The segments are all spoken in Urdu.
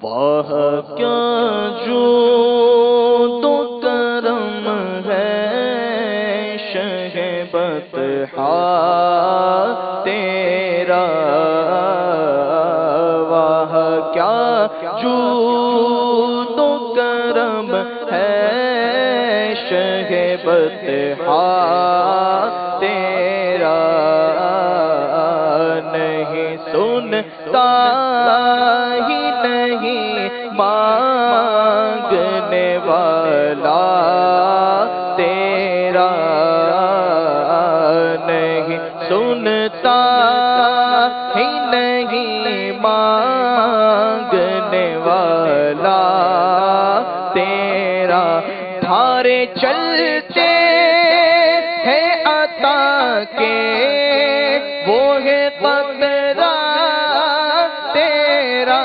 واہ کیا جود و کرم ہے شہ بطحا تیرا، واہ کیا جود و کرم ہے شہ بطحا تیرا، نہیں سنتا ہی نہیں مانگنے والا تیرا، نہیں سنتا ہی نہیں مانگنے والا تیرا، دھارے چلتے ہیں عطا کے وہ ہے قطرہ تیرا،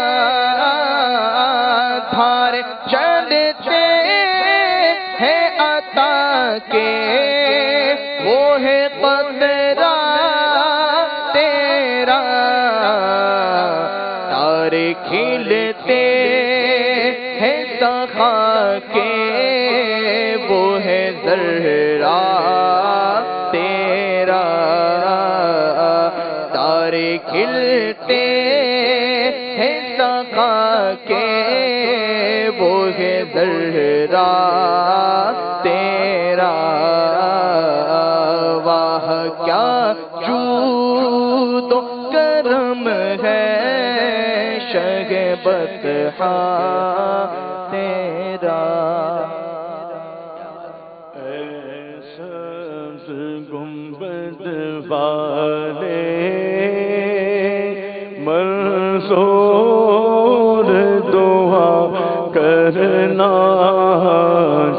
دھارے چلتے ہیں عطا کے وہ ہے قطرہ تیرا، تارے کھلتے ہیں سخا کے وہ ہے ذرہ تیرا، تارے کھلتے ہیں سخا کے وہ ہے ذرہ تیرا، واہ کیا جود و کرم ہے شہ بطحا تیرا، اے سبز گنبد والے منصور دعا کرنا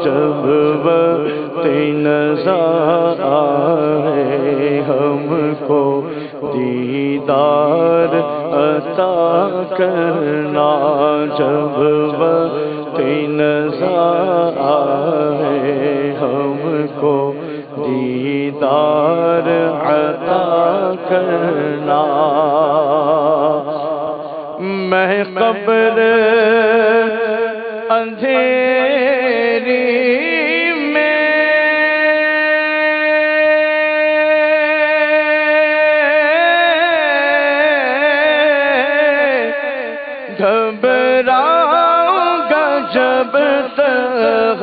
جب وقت نظر آئے ہم کو دیدار عطا کرنا، جب وقت نظر آئے ہم کو دیدار عطا کرنا، میں قبر اندھیری میں گھبراؤں گا جب تک،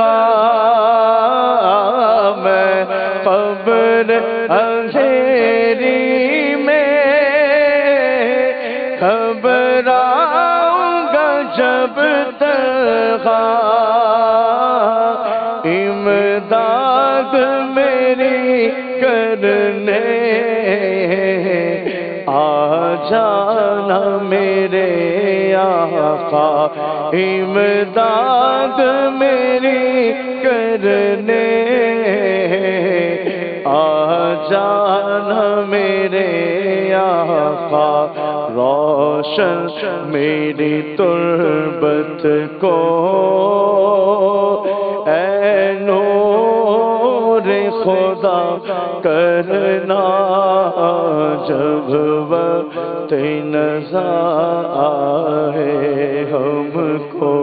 میں قبر اندھیری میں گھبراؤں گا جب تک، امداد میری کرنے آ جانا میرے آقا، امداد میری کرنے آ جانا میرے آقا، روشن میری تربت کو اے نور خدا کرنا، جب وقت نظر آئے ہم کو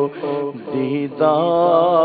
دیدار